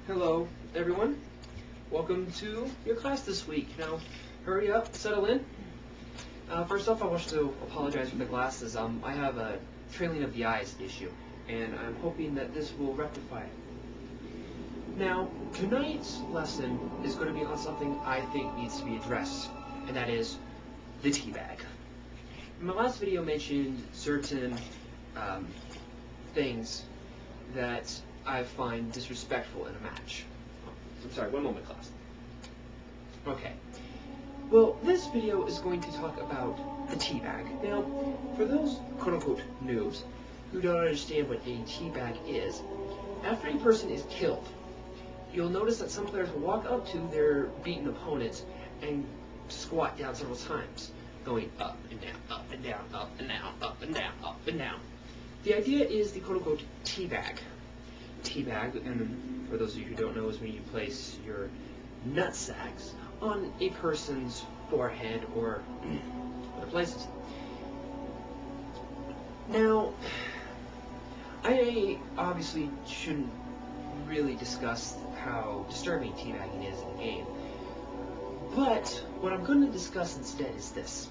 Hello, everyone. Welcome to your class this week. Now, hurry up, settle in. First off, I wish to apologize for the glasses. I have a trailing of the eyes issue, and I'm hoping that this will rectify it. Now, tonight's lesson is going to be on something I think needs to be addressed, and that is the teabag. My last video mentioned certain things that I find disrespectful in a match. I'm sorry, one moment, class. Okay. Well, this video is going to talk about the teabag. Now, for those quote-unquote noobs who don't understand what a teabag is, after a person is killed, you'll notice that some players will walk up to their beaten opponents and squat down several times, going up and down, up and down, up and down, up and down, up and down. The idea is the quote-unquote teabag. Teabag, and for those of you who don't know, is when you place your nutsacks on a person's forehead or other places. Now, I obviously shouldn't really discuss how disturbing teabagging is in the game, but what I'm going to discuss instead is this: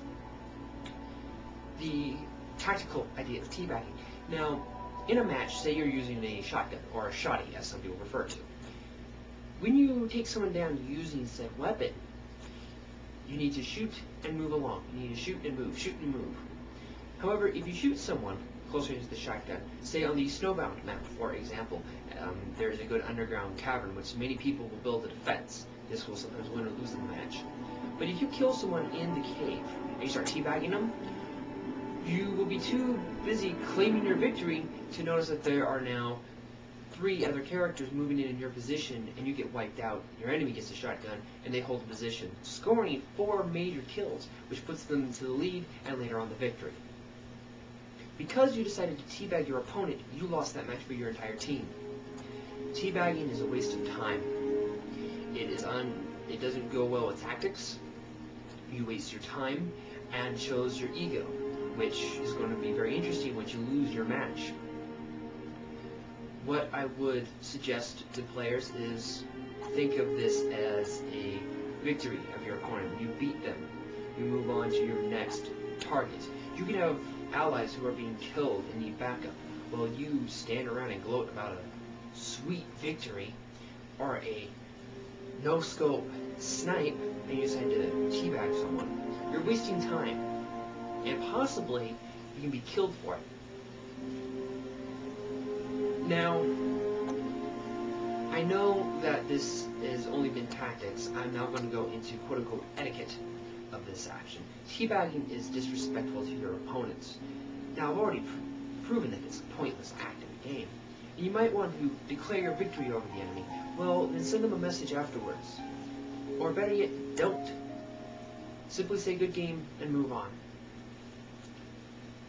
the tactical idea of teabagging. Now, in a match, say you're using a shotgun, or a shotty, as some people refer to. When you take someone down using said weapon, you need to shoot and move along. You need to shoot and move, shoot and move. However, if you shoot someone closer to the shotgun, say on the Snowbound map, for example, there's a good underground cavern which many people will build a defense. This will sometimes win or lose the match. But if you kill someone in the cave and you start teabagging them, you will be too busy claiming your victory to notice that there are now 3 other characters moving in your position, and you get wiped out. Your enemy gets a shotgun, and they hold the position, scoring 4 major kills, which puts them into the lead and later on the victory. Because you decided to teabag your opponent, you lost that match for your entire team. Teabagging is a waste of time. It doesn't go well with tactics. You waste your time and shows your ego, which is going to be very interesting once you lose your match. What I would suggest to players is think of this as a victory of your opponent. When you beat them, you move on to your next target. You can have allies who are being killed and need backup, while you stand around and gloat about a sweet victory or a no-scope snipe and you decide to teabag someone. You're wasting time, and possibly you can be killed for it. Now, I know that this has only been tactics. I'm now going to go into quote-unquote etiquette of this action. Teabagging is disrespectful to your opponents. Now, I've already proven that it's a pointless act in the game. And you might want to declare your victory over the enemy. Well, then send them a message afterwards. Or better yet, don't. Simply say good game and move on.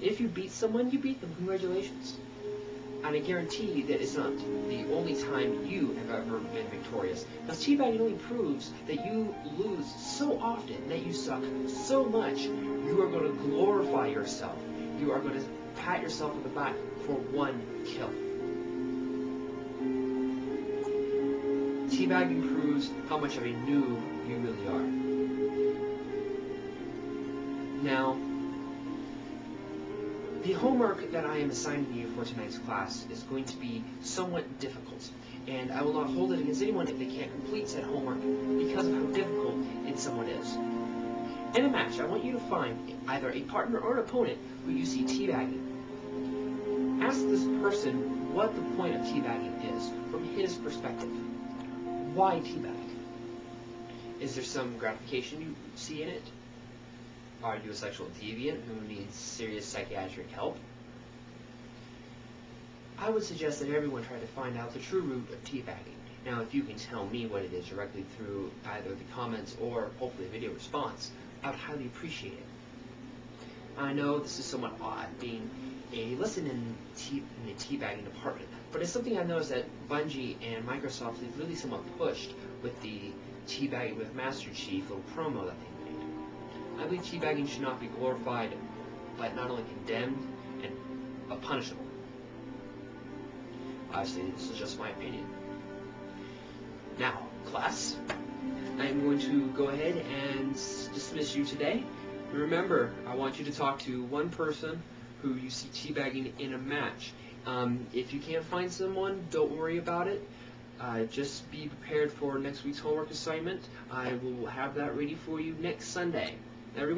If you beat someone, you beat them. Congratulations. And I guarantee that it's not the only time you have ever been victorious. Because teabagging only proves that you lose so often, that you suck so much, you are going to glorify yourself. You are going to pat yourself on the back for 1 kill. Teabagging proves how much of a noob you really are. Now, the homework that I am assigning you for tonight's class is going to be somewhat difficult, and I will not hold it against anyone if they can't complete said homework because of how difficult someone is. In a match, I want you to find either a partner or an opponent who you see teabagging. Ask this person what the point of teabagging is from his perspective. Why teabag? Is there some gratification you see in it? Are you a sexual deviant who needs serious psychiatric help? I would suggest that everyone try to find out the true root of teabagging. Now, if you can tell me what it is directly through either the comments or hopefully a video response, I would highly appreciate it. I know this is somewhat odd, being a lesson in the teabagging department, but it's something I've noticed that Bungie and Microsoft have really somewhat pushed with the Teabagging with Master Chief little promo that they made. I believe teabagging should not be glorified, but not only condemned, but punishable. Obviously, this is just my opinion. Now, class, I'm going to go ahead and dismiss you today. Remember, I want you to talk to one person who you see teabagging in a match. If you can't find someone, don't worry about it. Just be prepared for next week's homework assignment. I will have that ready for you next Sunday. Everyone?